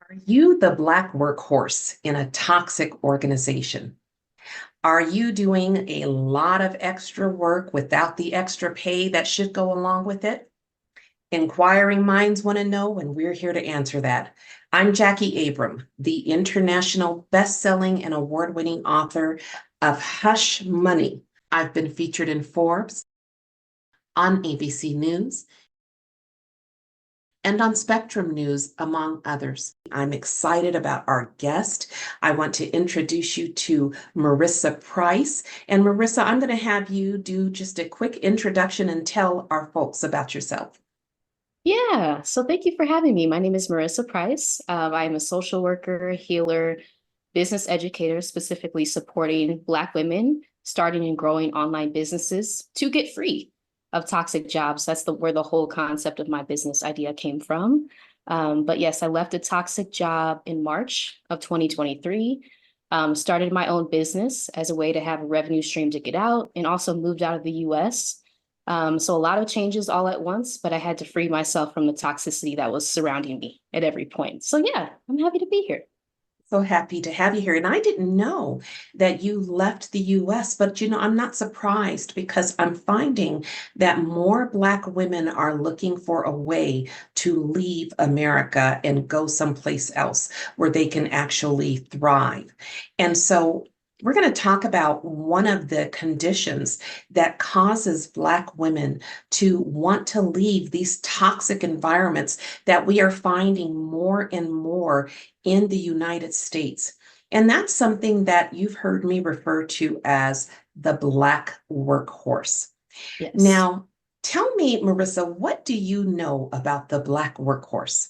Are you the black workhorse in a toxic organization? Are you doing a lot of extra work without the extra pay that should go along with it? Inquiring minds want to know, and we're here to answer that. I'm Jacquie Abram, the international best-selling and award-winning author of Hush Money. I've been featured in Forbes, on ABC News, and on Spectrum News, among others. I'm excited about our guest. I want to introduce you to Marissa Price. And Marissa, I'm going to have you do just a quick introduction and tell our folks about yourself. Yeah, so thank you for having me. My name is Marissa Price. I'm a social worker, healer, business educator, specifically supporting Black women starting and growing online businesses to get free of toxic jobs. That's where the whole concept of my business idea came from. But yes, I left a toxic job in March of 2023, started my own business as a way to have a revenue stream to get out, and also moved out of the US. So a lot of changes all at once, but I had to free myself from the toxicity that was surrounding me at every point. So yeah, I'm happy to be here. So happy to have you here. And I didn't know that you left the US, but I'm not surprised because I'm finding that more Black women are looking for a way to leave America and go someplace else where they can actually thrive. And so we're going to talk about one of the conditions that causes Black women to want to leave these toxic environments that we are finding more and more in the United States. And that's something that you've heard me refer to as the Black workhorse. Yes. Now, tell me, Marissa, what do you know about the Black workhorse?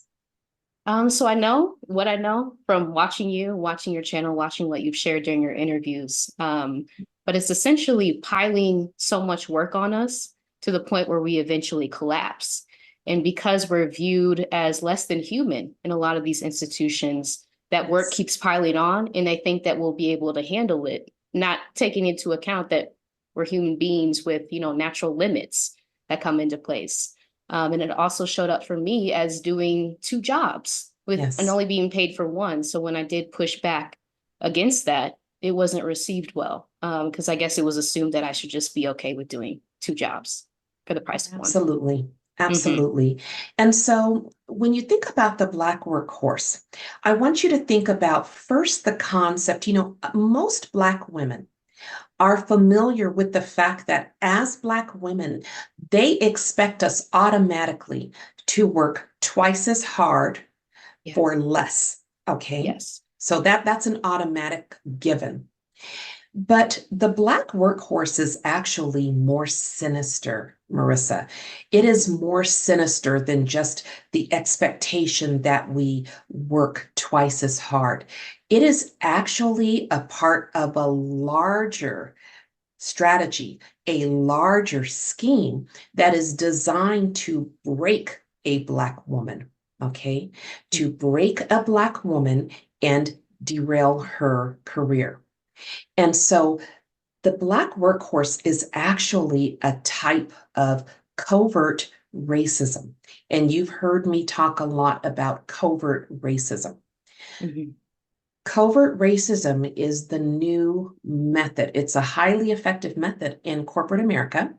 So I know what I know from watching you, watching your channel, watching what you've shared during your interviews. But it's essentially piling so much work on us to the point where we eventually collapse. And because we're viewed as less than human in a lot of these institutions, that work Yes. keeps piling on, and they think that we'll be able to handle it, not taking into account that we're human beings with, natural limits that come into place. And it also showed up for me as doing two jobs and Yes. only being paid for one. So when I did push back against that, it wasn't received well, because I guess it was assumed that I should just be okay with doing two jobs for the price of one. Absolutely. Hmm. Absolutely. And so when you think about the Black workhorse, I want you to think about first the concept. Most Black women are familiar with the fact that as Black women, they expect us automatically to work twice as hard Yeah. for less. Okay. Yes. So that's an automatic given. But the Black workhorse is actually more sinister, Marissa. It is more sinister than just the expectation that we work twice as hard. It is actually a part of a larger strategy, a larger scheme that is designed to break a Black woman, okay? To break a Black woman and derail her career. And so the Black workhorse is actually a type of covert racism. And you've heard me talk a lot about covert racism. Mm-hmm. Covert racism is the new method. It's a highly effective method in corporate America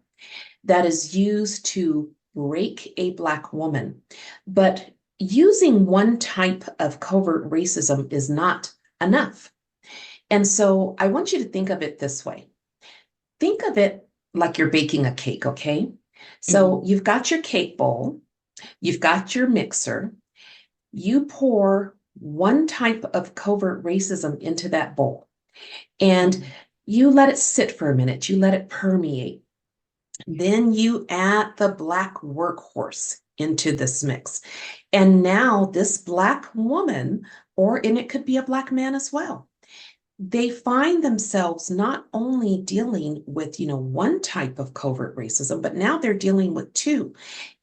that is used to break a Black woman. But using one type of covert racism is not enough. And so I want you to think of it this way. Think of it like you're baking a cake, okay? Mm-hmm. So you've got your cake bowl, you've got your mixer, you pour one type of covert racism into that bowl, and Mm-hmm. you let it sit for a minute, you let it permeate. Then you add the Black workhorse into this mix. And now this Black woman, and it could be a Black man as well, they find themselves not only dealing with, one type of covert racism, but now they're dealing with two.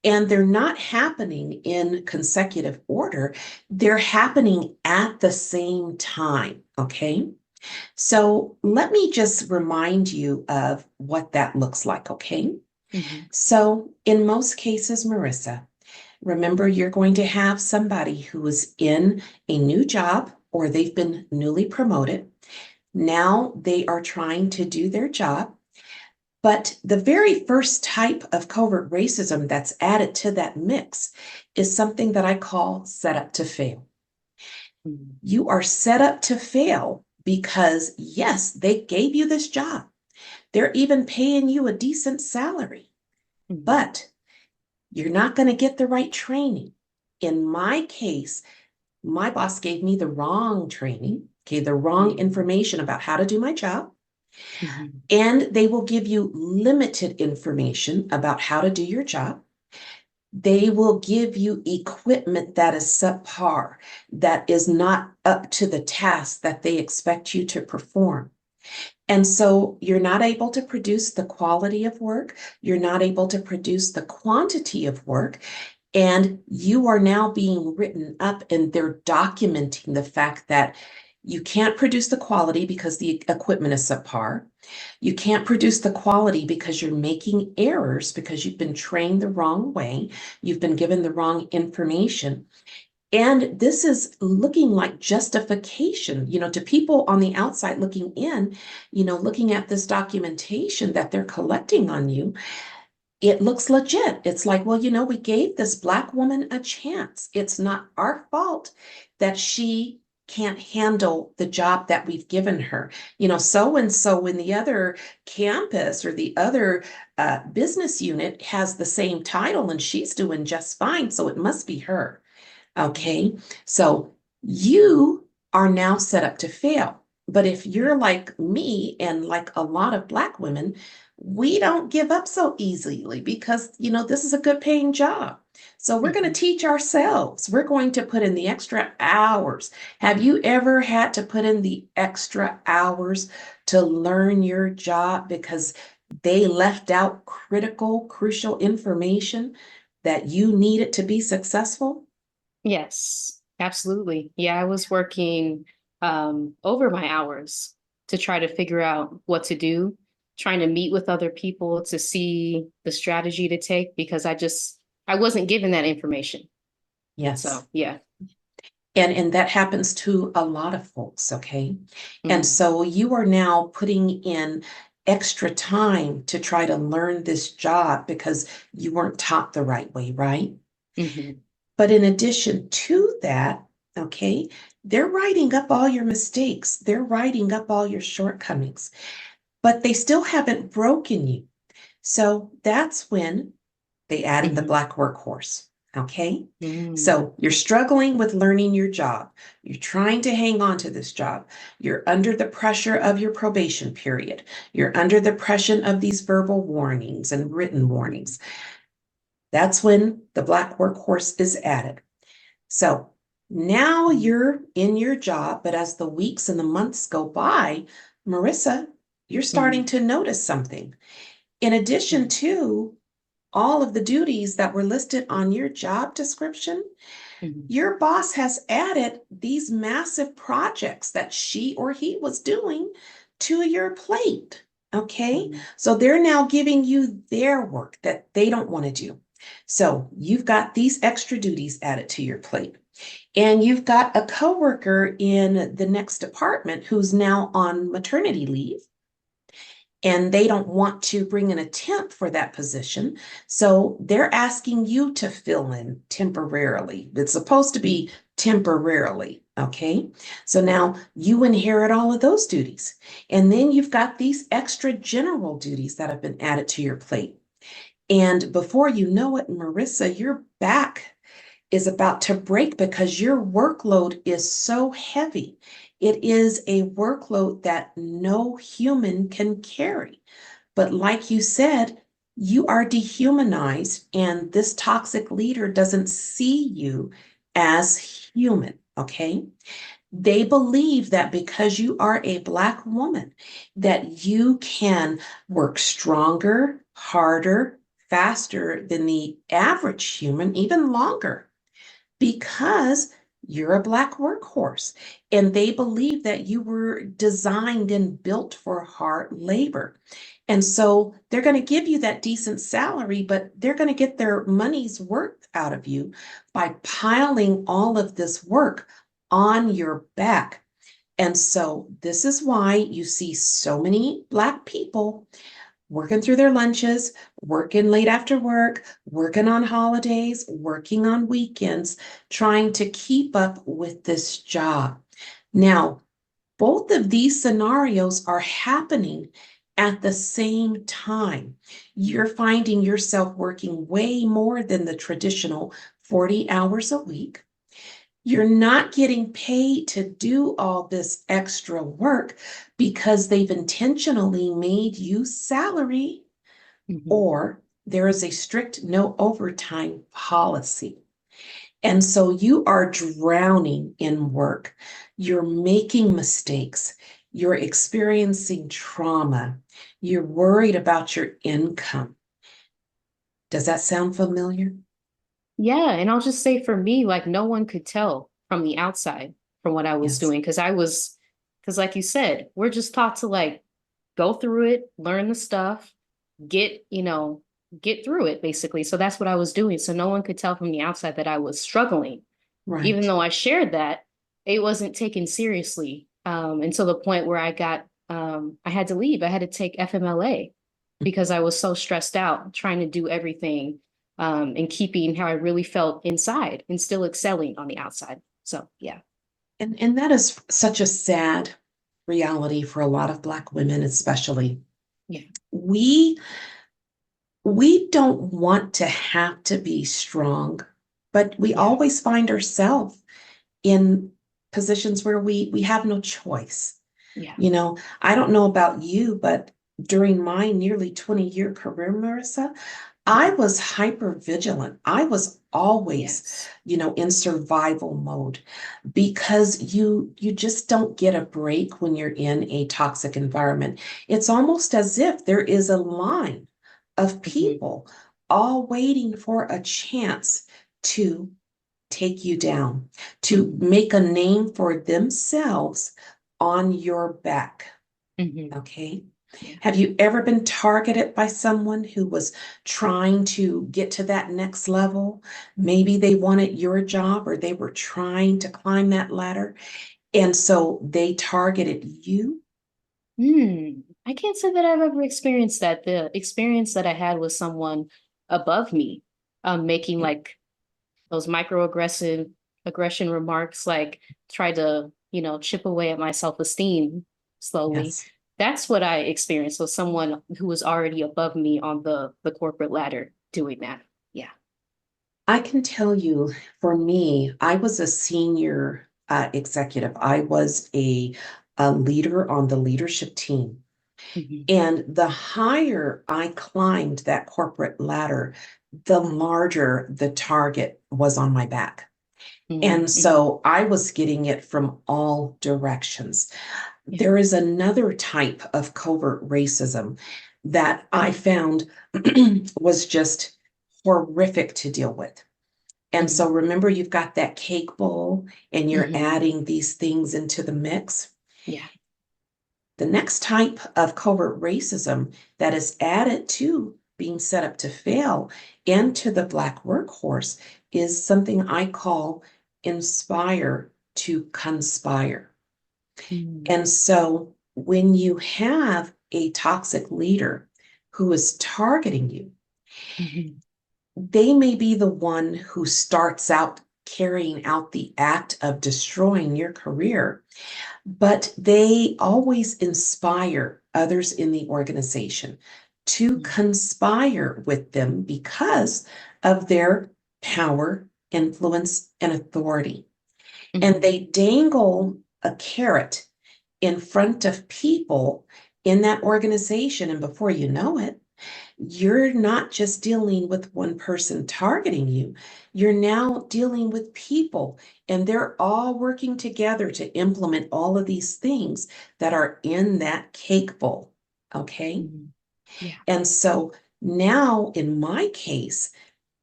And they're not happening in consecutive order. They're happening at the same time. Okay. So let me just remind you of what that looks like. Okay. Mm-hmm. So in most cases, Marissa, Remember, you're going to have somebody who is in a new job or they've been newly promoted. Now they are trying to do their job. But the very first type of covert racism that's added to that mix is something that I call set up to fail. Mhm. You are set up to fail because, yes, they gave you this job. They're even paying you a decent salary, Mhm. but you're not going to get the right training. In my case, my boss gave me the wrong training, okay, the wrong Mhm. information about how to do my job. Mhm. And they will give you limited information about how to do your job. They will give you equipment that is subpar, that is not up to the task that they expect you to perform. And so you're not able to produce the quality of work, you're not able to produce the quantity of work, and you are now being written up and they're documenting the fact that you can't produce the quality because the equipment is subpar. You can't produce the quality because you're making errors because you've been trained the wrong way. You've been given the wrong information. And this is looking like justification, to people on the outside looking in, looking at this documentation that they're collecting on you. It looks legit. It's like, well, we gave this Black woman a chance. It's not our fault that she can't handle the job that we've given her. So and so in the other campus or the other business unit has the same title and she's doing just fine. So it must be her. Okay. So you are now set up to fail. But if you're like me and like a lot of Black women, we don't give up so easily because, this is a good paying job. So we're going to Mhm. teach ourselves. We're going to put in the extra hours. Have you ever had to put in the extra hours to learn your job because they left out critical, crucial information that you needed to be successful? Yes, absolutely. Yeah, I was working over my hours to try to figure out what to do, trying to meet with other people to see the strategy to take because I wasn't given that information. So, Yes. yeah. And that happens to a lot of folks, okay? And Mm-hmm. so you are now putting in extra time to try to learn this job because you weren't taught the right way, right? Mm-hmm. But in addition to that, okay, they're writing up all your mistakes, they're writing up all your shortcomings, but they still haven't broken you. So that's when they added the Mm-hmm. Black Workhorse. Okay. Mm-hmm. So you're struggling with learning your job. You're trying to hang on to this job. You're under the pressure of your probation period. You're under the pressure of these verbal warnings and written warnings. That's when the Black Workhorse is added. So now you're in your job, but as the weeks and the months go by, Marissa, you're starting Mm-hmm. to notice something. In addition to all of the duties that were listed on your job description, Mm-hmm. your boss has added these massive projects that she or he was doing to your plate. Okay. Mm-hmm. So they're now giving you their work that they don't want to do. So you've got these extra duties added to your plate. And you've got a coworker in the next department who's now on maternity leave and they don't want to bring in a temp for that position. So they're asking you to fill in temporarily. It's supposed to be temporarily. Okay. So now you inherit all of those duties. And then you've got these extra general duties that have been added to your plate. And before you know it, Marissa, your back is about to break because your workload is so heavy. It is a workload that no human can carry. But like you said, you are dehumanized, and this toxic leader doesn't see you as human, okay? They believe that because you are a Black woman, that you can work stronger, harder, faster than the average human, even longer because you're a Black workhorse. And they believe that you were designed and built for hard labor. And so they're going to give you that decent salary, but they're going to get their money's worth out of you by piling all of this work on your back. And so this is why you see so many Black people working through their lunches, working late after work, working on holidays, working on weekends, trying to keep up with this job. Now, both of these scenarios are happening at the same time. You're finding yourself working way more than the traditional 40 hours a week. You're not getting paid to do all this extra work because they've intentionally made you salary, Mhm. or there is a strict no overtime policy. And so you are drowning in work. You're making mistakes. You're experiencing trauma. You're worried about your income. Does that sound familiar? Yeah, and I'll just say for me, like no one could tell from the outside from what I was Yes, doing because like you said, we're just taught to like go through it, learn the stuff, get, get through it basically. So that's what I was doing. So no one could tell from the outside that I was struggling. Even right. though I shared that, it wasn't taken seriously until the point where I had to leave. I had to take FMLA because I was so stressed out trying to do everything and keeping how I really felt inside and still excelling on the outside. So, yeah. And that is such a sad reality for a lot of Black women, especially. Yeah. We we don't want to have to be strong, but we Yeah. always find ourselves in positions where we have no choice. Yeah. I don't know about you, but during my nearly 20-year career, Marissa, I Mhm. was hyper vigilant. I was always, Yes. in survival mode because you just don't get a break when you're in a toxic environment. It's almost as if there is a line of Hmm. people all waiting for a chance to take you down, to Hmm. make a name for themselves on your back. Hmm. Okay. Yeah. Have you ever been targeted by someone who was trying to get to that next level? Maybe they wanted your job or they were trying to climb that ladder. And so they targeted you. I can't say that I've ever experienced that. The experience that I had was someone above me, making like those microaggressive aggression remarks, like try to, chip away at my self-esteem slowly. Yes. That's what I experienced was someone who was already above me on the corporate ladder doing that. Yeah. I can tell you, for me, I was a senior executive. I was a leader on the leadership team. Hmm. And the higher I climbed that corporate ladder, the larger the target was on my back. And Hmm. so I was getting it from all directions. Yeah. There is another type of covert racism that I found was just horrific to deal with. And so Hmm. remember, you've got that cake bowl and you're Hmm. adding these things into the mix. Yeah. The next type of covert racism that is added to being set up to fail into the Black workhorse is something I call inspire to conspire. Hmm. And so when you have a toxic leader who is targeting you, Hmm. they may be the one who starts out carrying out the act of destroying your career, but they always inspire others in the organization to conspire with them because of their power, influence, and authority. And Hmm. they dangle a carrot in front of people in that organization. And before you know it, you're not just dealing with one person targeting you, you're now dealing with people, and they're all working together to implement all of these things that are in that cake bowl. Okay. Hmm. Yeah. And so now, in my case,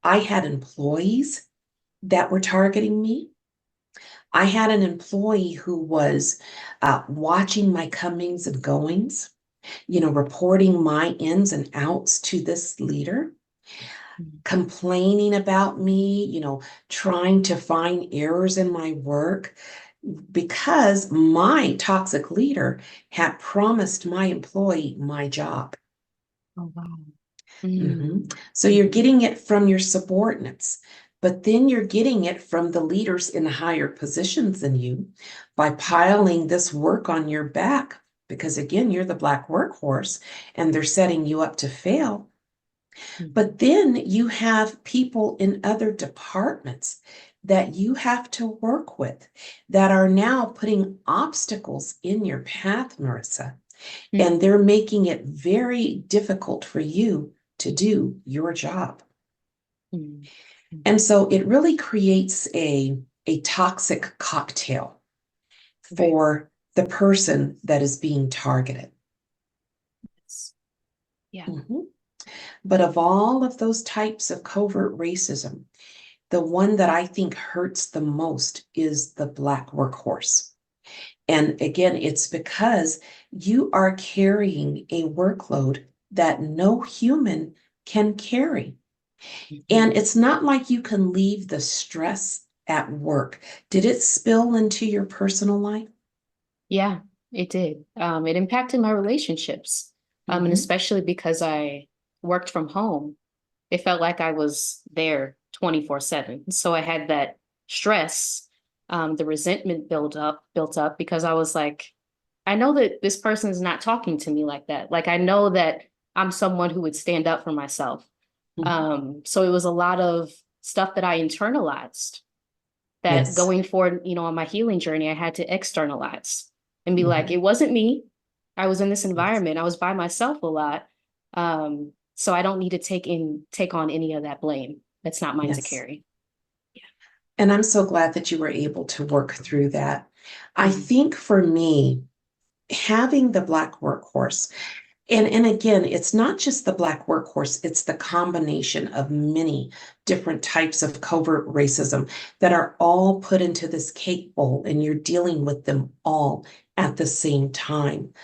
I had employees that were targeting me. I had an employee who was watching my comings and goings, reporting my ins and outs to this leader, complaining about me, trying to find errors in my work because my toxic leader had promised my employee my job. Oh, wow. So you're getting it from your subordinates, but then you're getting it from the leaders in higher positions than you by piling this work on your back. Because again, you're the black workhorse and they're setting you up to fail. But then you have people in other departments that you have to work with that are now putting obstacles in your path, Marissa, and they're making it very difficult for you to do your job. And so it really creates a toxic cocktail for the person that is being targeted. Yeah. But of all of those types of covert racism, the one that I think hurts the most is the black workhorse. And again, it's because you are carrying a workload that no human can carry. And it's not like you can leave the stress at work. Did it spill into your personal life? Yeah, it did. It impacted my relationships. And especially because I worked from home, it felt like I was there 24/7. So I had that stress, the resentment built up because I was like, I know that this person is not talking to me like that. Like I know that I'm someone who would stand up for myself. So it was a lot of stuff that I internalized that going forward, on my healing journey, I had to externalize and be like, it wasn't me. I was in this environment. I was by myself a lot. So I don't need to take on any of that blame. That's not mine to carry. Yeah. And I'm so glad that you were able to work through that. I think for me, having the black workhorse, and again, it's not just the black workhorse, it's the combination of many different types of covert racism that are all put into this cake bowl, and you're dealing with them all at the same time.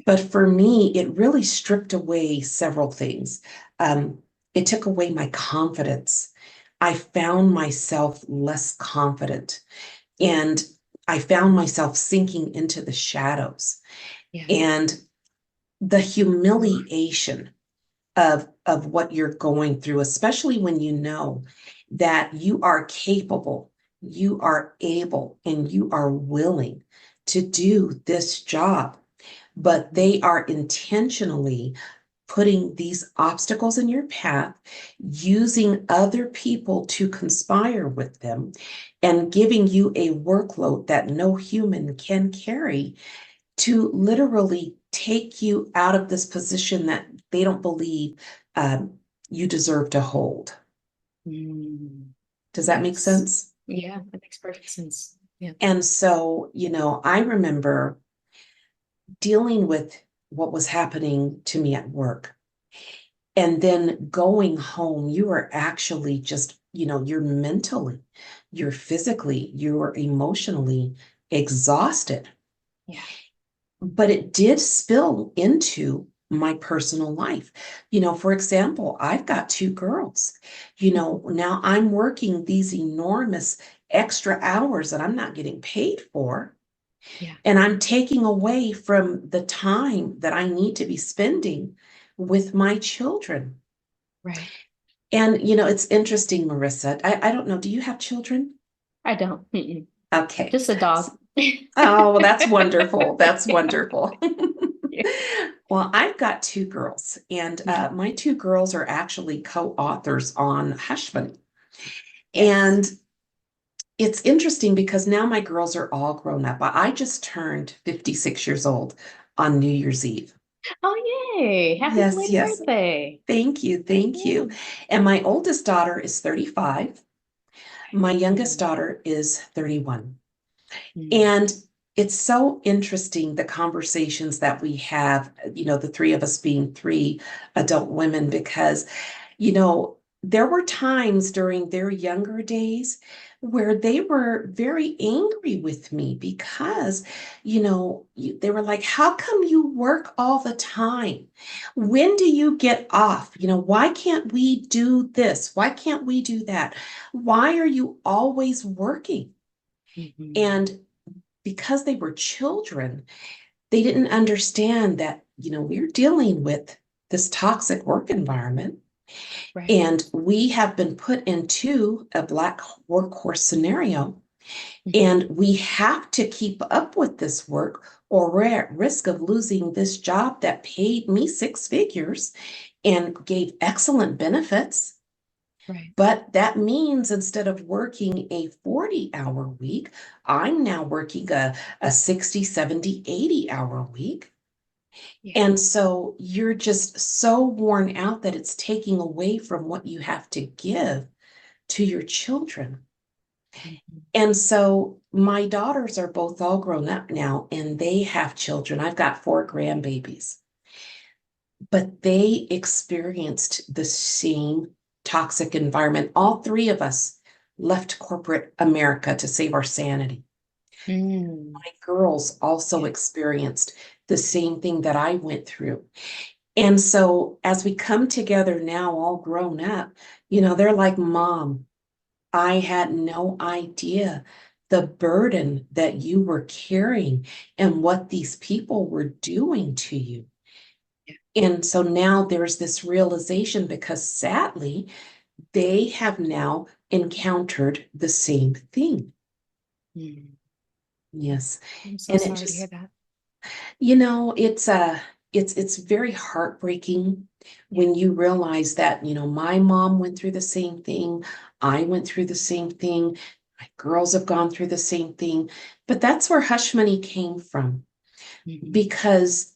But for me, it really stripped away several things. It took away my confidence. I found myself less confident, and I found myself sinking into the shadows. And the humiliation of what you're going through, especially when you know that you are capable, you are able, and you are willing to do this job, but they are intentionally putting these obstacles in your path, using other people to conspire with them, and giving you a workload that no human can carry to literally take you out of this position that they don't believe you deserve to hold. Does that make sense? Yeah, that makes perfect sense. Yeah. And so, I remember dealing with what was happening to me at work. And then going home, you are actually just, you're mentally, you're physically, you're emotionally exhausted. Yeah. But it did spill into my personal life. For example, I've got two girls. Now I'm working these enormous extra hours that I'm not getting paid for. Yeah. And I'm taking away from the time that I need to be spending with my children. Right. And, it's interesting, Marissa. I don't know. Do you have children? I don't. Okay. Just a dog. Oh, well, that's wonderful. That's wonderful. Well, I've got two girls, and my two girls are actually co-authors on Hush Money. And it's interesting because now my girls are all grown up. I just turned 56 years old on New Year's Eve. Oh, yay. Happy belated birthday. Thank you. Thank you. And my oldest daughter is 35. My youngest daughter is 31. And it's so interesting, the conversations that we have, the three of us being three adult women, because, there were times during their younger days where they were very angry with me because, they were like, how come you work all the time? When do you get off? Why can't we do this? Why can't we do that? Why are you always working? Mhm. And because they were children, they didn't understand that, we're dealing with this toxic work environment. Right. And we have been put into a Black workhorse scenario, Mhm. and we have to keep up with this work, or we're at risk of losing this job that paid me six figures and gave excellent benefits. Right. But that means instead of working a 40-hour week, I'm now working a 60, 70, 80-hour week. Yeah. And so you're just so worn out that it's taking away from what you have to give to your children. Mhm. And so my daughters are both all grown up now and they have children. I've got four grandbabies, but they experienced the same toxic environment. All three of us left corporate America to save our sanity. Mm. My girls also Yeah. experienced the same thing that I went through. And so as we come together now, all grown up, they're like, Mom, I had no idea the burden that you were carrying and what these people were doing to you. Yeah. And so now there's this realization because sadly, they have now encountered the same thing. Mm. Yes. I'm so And it sorry to hear just, that. it's very heartbreaking Yeah. when you realize that, my mom went through the same thing, I went through the same thing, my girls have gone through the same thing. But that's where hush money came from. Mhm. Because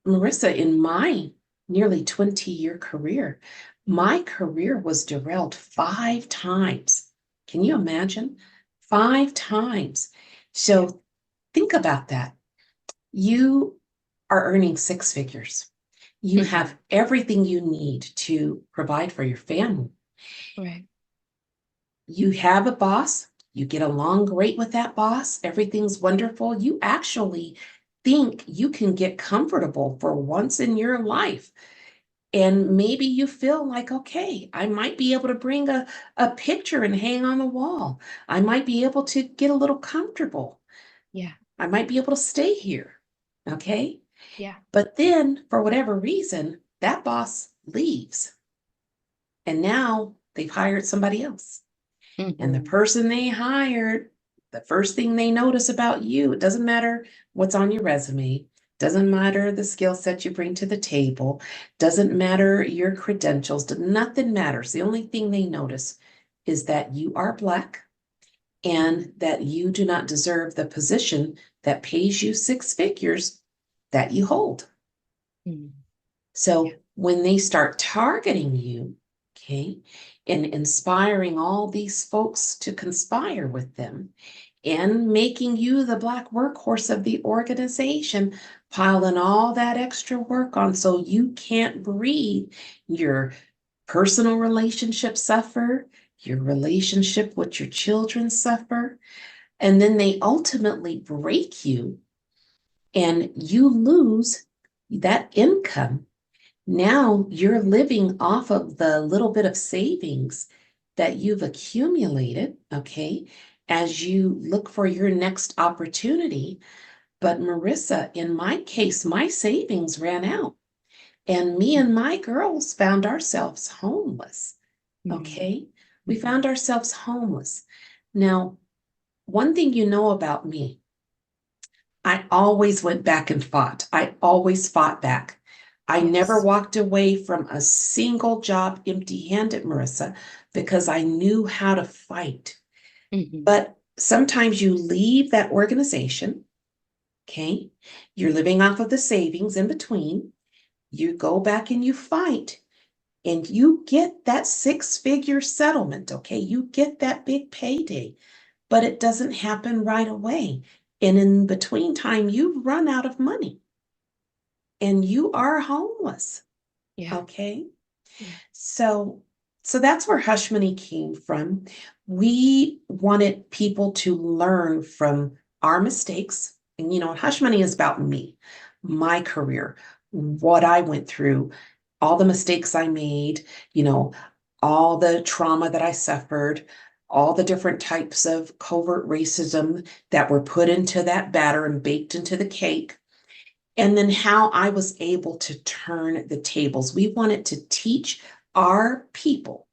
Marissa, in my nearly 20-year career, my career was derailed 5 times. Can you imagine? 5 times. Yeah. So think about that. You are earning six figures. You Mhm. have everything you need to provide for your family. Right. You have a boss. You get along great with that boss. Everything's wonderful. You actually think you can get comfortable for once in your life. And maybe you feel like, okay, I might be able to bring a picture and hang on the wall. I might be able to get a little comfortable. Yeah. I might be able to stay here. Okay. Yeah. But then, for whatever reason, that boss leaves. And now they've hired somebody else. And the Mhm. person they hired, the first thing they notice about you, it doesn't matter what's on your resume, doesn't matter the skill set you bring to the table, doesn't matter your credentials, nothing matters. The only thing they notice is that you are Black Mhm. and that you do not deserve the position that pays you six figures that you hold. Mhm. Yeah. So when they start targeting you, okay, and inspiring all these folks to conspire with them and making you the Black workhorse of the organization, piling all that extra work on so you can't breathe, your personal relationships suffer, your relationship with your children suffer, and then they ultimately break you and you lose that income. Now you're living off of the little bit of savings that you've accumulated, okay, as you look for your next opportunity. But Marissa, in my case, my savings ran out, and me and my girls found ourselves homeless, Mhm. okay? We found Mhm. ourselves homeless. Now, one thing you know about me, I always went back and fought. I always fought back. I never Yes. walked away from a single job empty-handed, Marissa, because I knew how to fight. Mhm. But sometimes you leave that organization, okay? You're living off of the savings in between. You go back and you fight, and you get that six-figure settlement, okay? You get that big payday, but it doesn't happen right away. And in between time, you run out of money and you are homeless. Yeah. Okay. Yeah. So So that's where hush money came from. We wanted people to learn from our mistakes. And, hush money is about me, my career, what I went through, all the mistakes I made, you know, all the trauma that I suffered, all the different types of covert racism that were put into that batter and baked into the cake. And then how I was able to turn the tables. We wanted to teach our people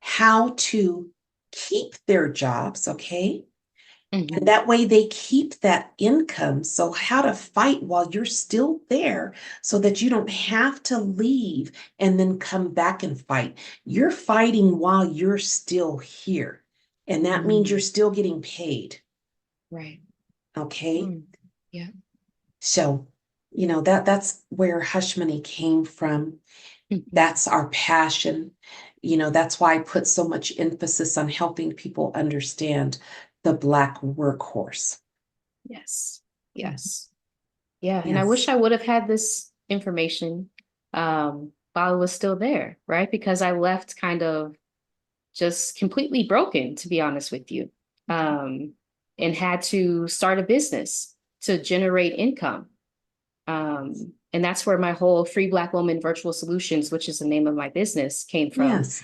how to keep their jobs, okay? And Mhm. that way they keep that income. So, how to fight while you're still there so that you don't have to leave and then come back and fight. You're fighting while you're still here. And that means you're Mm, still getting paid, right. okay? Mm, yeah. So, that's where hush money came from. Mhm. That's our passion. That's why I put so much emphasis on helping people understand the Black workhorse. Yes. Mhm. Yes. Yeah. And I wish Yes. I would have had this information while I was still there, right? Because I left kind of just completely broken, to be honest with you, um, and had to start a business to generate income. And that's where my whole Free Black Woman Virtual Solutions, which is the name of my business, came from, Yes.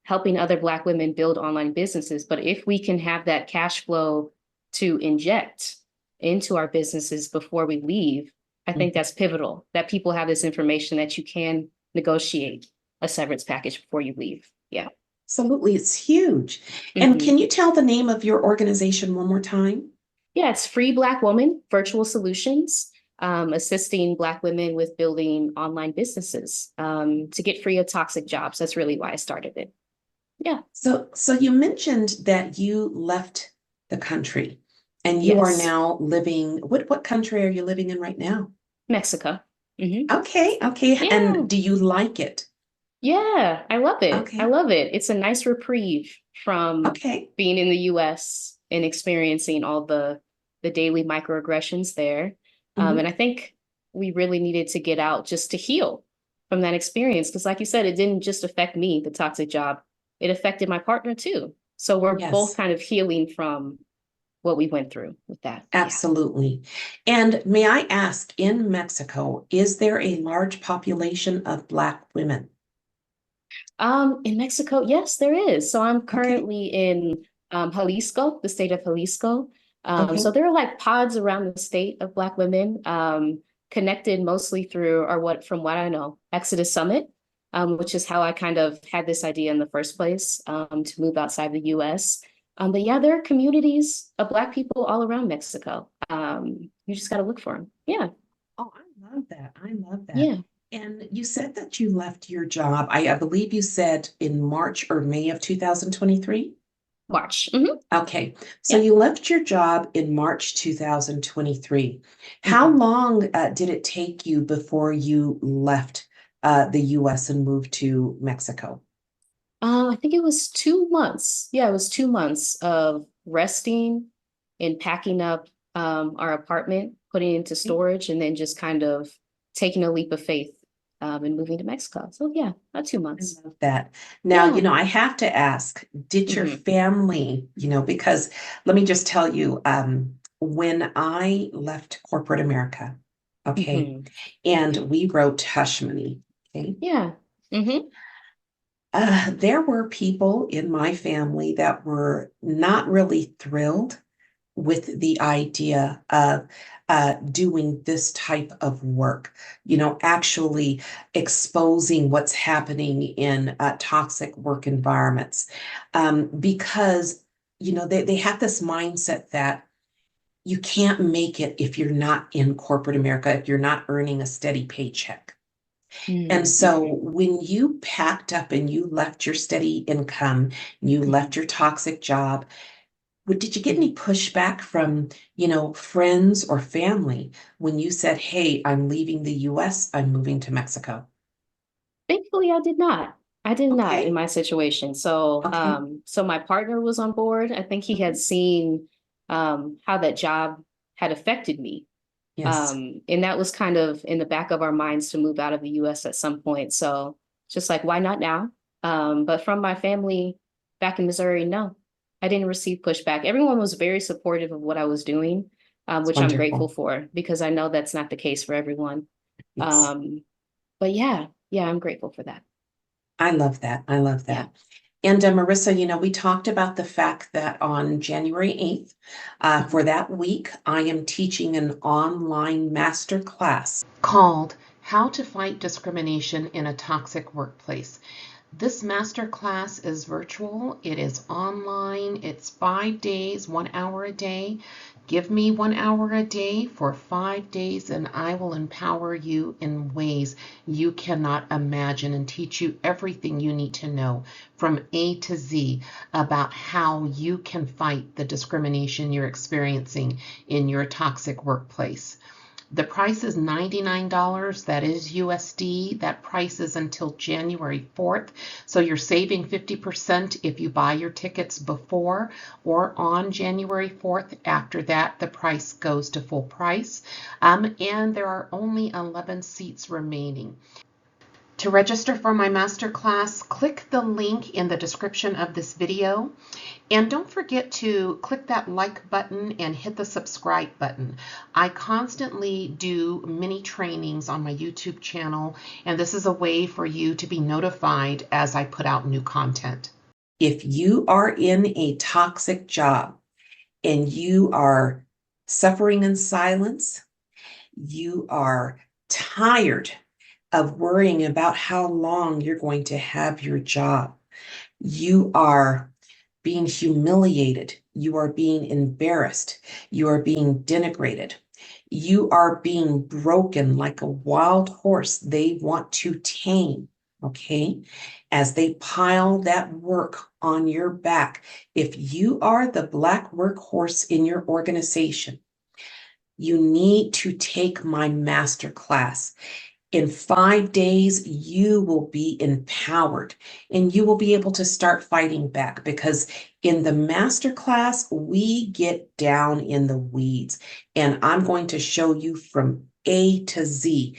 helping other Black women build online businesses. But if we can have that cash flow to inject into our businesses before we leave, I think Mhm. that's pivotal, that people have this information that you can negotiate a severance package before you leave. Yeah. Absolutely. It's huge. And Mhm. can you tell the name of your organization one more time? Yeah, it's Free Black Woman Virtual Solutions, assisting Black women with building online businesses to get free of toxic jobs. That's really why I started it. Yeah. So you mentioned that you left the country and you are Yes. now living, what country are you living in right now? Mexico. Okay, okay. Yeah. And do you like it? Yeah. I love it. I Okay, love it. It's a nice reprieve from okay. being in the US and experiencing all the daily microaggressions there. Mhm. And I think we really needed to get out just to heal from that experience. Because, like you said, it didn't just affect me, the toxic job, it affected my partner too. So we're both Yes, kind of healing from what we went through with that. Yeah. absolutely. And may I ask, in Mexico, is there a large population of Black women? In Mexico, yes, there is. So I'm Okay, currently in Jalisco, the state of Jalisco. okay. So there are like pods around the state of Black women, connected mostly through, or what, from what I know, Exodus Summit, which is how I kind of had this idea in the first place, to move outside the US. But yeah, there are communities of Black people all around Mexico. You just got to look for them. Yeah, Oh, I love that. I love that. yeah, And you said that you left your job, I believe you said in March or May of 2023? March. Okay, so Yeah. you left your job in March 2023. How Mhm. long did it take you before you left the US and moved to Mexico? I think it was 2 months. Yeah, it was 2 months of resting and packing up our apartment, putting it into storage, and then just kind of taking a leap of faith and moving to Mexico. So yeah, about two I months. love that. Now, Yeah. I have to ask, did your hmm family, because let me just tell you, when I left corporate America, okay, hmm and hmm we wrote hush money, okay, Yeah. hmm there were people in my family that were not really thrilled with the idea of doing this type of work, actually exposing what's happening in toxic work environments. Because, they have this mindset that you can't make it if you're not in corporate America, if you're not earning a steady paycheck. And so hmm when you packed up and you left your steady income, you left hmm your toxic job, did you get hmm any pushback from, friends or family when you said, "Hey, I'm leaving the US, I'm moving to Mexico"? Thankfully, I did not. I did not in Okay. my situation. So, Okay. so my partner was on board. I think he had Mhm. seen how that job had affected me. Yes. And that was kind of in the back of our minds to move out of the US at some point. So just like, why not now? But from my family back in Missouri, no, I didn't receive pushback. Everyone was very supportive of what I was doing, It's which I'm grateful wonderful. for because I know that's not the case for everyone. Yes. But yeah, I'm grateful for that. I love that. I love Yeah. that. And Marissa, we talked about the fact that on January 8th, for that week, I am teaching an online master class called How to Fight Discrimination in a Toxic Workplace. This master class is virtual. It is online. It's 5 days, 1 hour a day. Give me 1 hour a day for 5 days, and I will empower you in ways you cannot imagine and teach you everything you need to know from A to Z about how you can fight the discrimination you're experiencing in your toxic workplace. The price is $99. That is USD. That price is until January 4th. So you're saving 50% if you buy your tickets before or on January 4th. After that, the price goes to full price. And there are only 11 seats remaining. To register for my masterclass, click the link in the description of this video. And don't forget to click that like button and hit the subscribe button. I constantly do mini trainings on my YouTube channel, and this is a way for you to be notified as I put out new content. If you are in a toxic job and you are suffering in silence, you are tired of worrying about how long you're going to have your job, you are being humiliated, you are being embarrassed, you are being denigrated, you are being broken like a wild horse they want to tame, okay? As they pile that work on your back. If you are the black workhorse in your organization, you need to take my master class. In 5 days, you will be empowered and you will be able to start fighting back, because in the masterclass, we get down in the weeds, and I'm going to show you from A to Z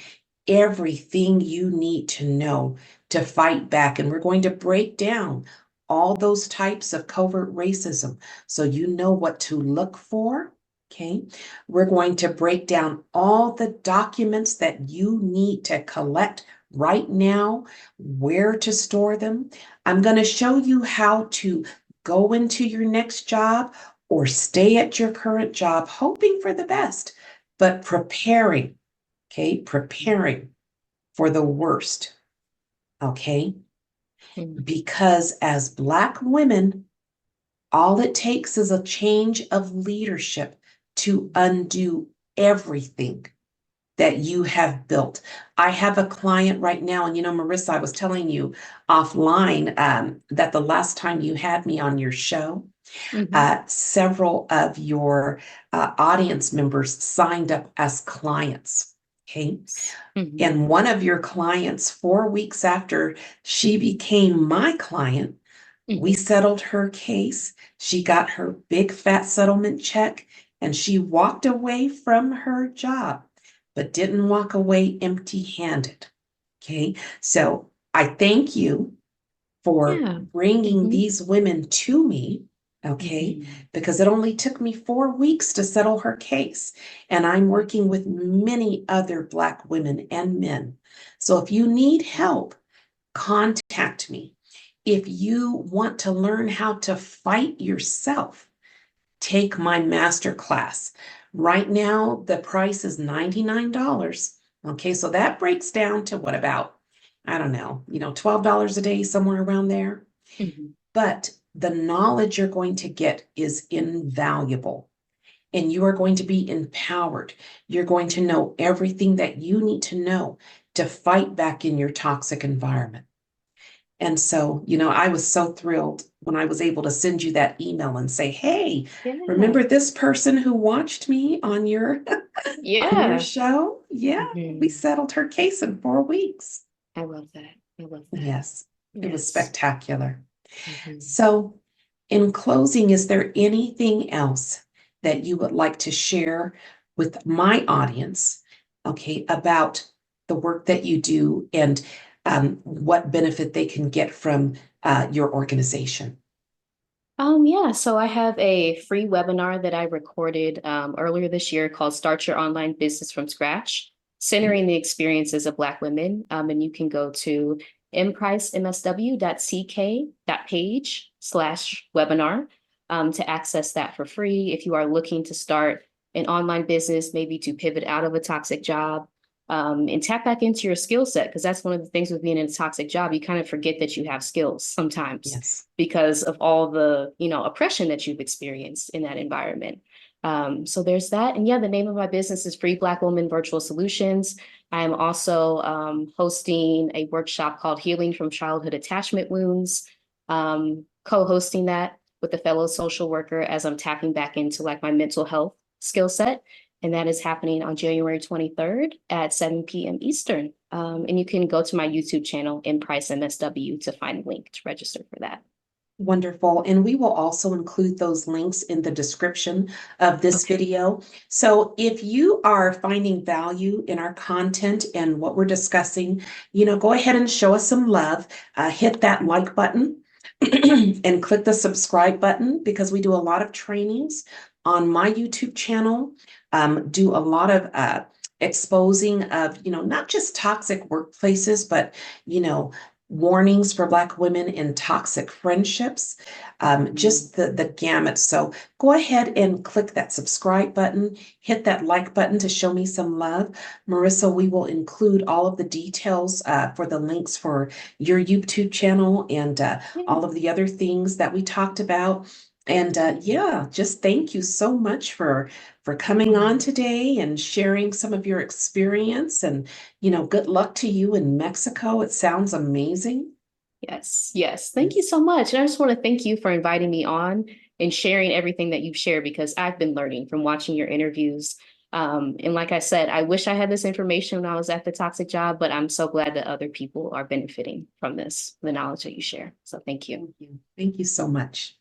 everything you need to know to fight back. And we're going to break down all those types of covert racism so you know what to look for. Okay, we're going to break down all the documents that you need to collect right now, where to store them. I'm going to show you how to go into your next job or stay at your current job, hoping for the best, but preparing, okay, preparing for the worst, okay? Because as Black women, all it takes is a change of leadership to undo everything that you have built. I have a client right now, and Marissa, I was telling you offline that the last time you had me on your show, several of your audience members signed up as clients. Okay. And one of your clients, 4 weeks after she became my client, we settled her case. She got her big fat settlement check and she walked away from her job, but didn't walk away empty-handed. Okay. So I thank you for bringing these women to me. Okay. Because it only took me 4 weeks to settle her case. And I'm working with many other Black women and men. So if you need help, contact me. If you want to learn how to fight yourself, take my master class. Right now, the price is $99. Okay, so that breaks down to what, about, I don't know, $12 a day, somewhere around there. But the knowledge you're going to get is invaluable. And you are going to be empowered. You're going to know everything that you need to know to fight back in your toxic environment. And so, I was so thrilled when I was able to send you that email and say, hey, remember this person who watched me on your, on your show? Yeah, we settled her case in 4 weeks. I love that. I love that. Yes, it was spectacular. So in closing, is there anything else that you would like to share with my audience, okay, about the work that you do and what benefit they can get from your organization. Yeah, so I have a free webinar that I recorded earlier this year called Start Your Online Business from Scratch, centering the experiences of Black women. And you can go to mpricemsw.ck.page/webinar to access that for free. If you are looking to start an online business, maybe to pivot out of a toxic job, and tap back into your skill set, because that's one of the things with being in a toxic job. You kind of forget that you have skills sometimes Yes. because of all the, oppression that you've experienced in that environment. So there's that. And yeah, the name of my business is Free Black Woman Virtual Solutions. I'm also hosting a workshop called Healing from Childhood Attachment Wounds, co-hosting that with a fellow social worker as I'm tapping back into like my mental health skill set. And that is happening on January 23rd at 7 p.m. Eastern. And you can go to my YouTube channel, Price MSW, to find a link to register for that. Wonderful. And we will also include those links in the description of this video. So if you are finding value in our content and what we're discussing, go ahead and show us some love. Hit that like button and click the subscribe button, because we do a lot of trainings on my YouTube channel, do a lot of exposing of, not just toxic workplaces, but, warnings for Black women in toxic friendships, just the gamut. So go ahead and click that subscribe button, hit that like button to show me some love. Marissa, we will include all of the details for the links for your YouTube channel and all of the other things that we talked about. And yeah, just thank you so much for coming on today and sharing some of your experience. And, good luck to you in Mexico. It sounds amazing. Yes, yes. Thank you so much. And I just want to thank you for inviting me on and sharing everything that you've shared, because I've been learning from watching your interviews. And like I said, I wish I had this information when I was at the toxic job, but I'm so glad that other people are benefiting from this, the knowledge that you share. So thank you. Thank you so much.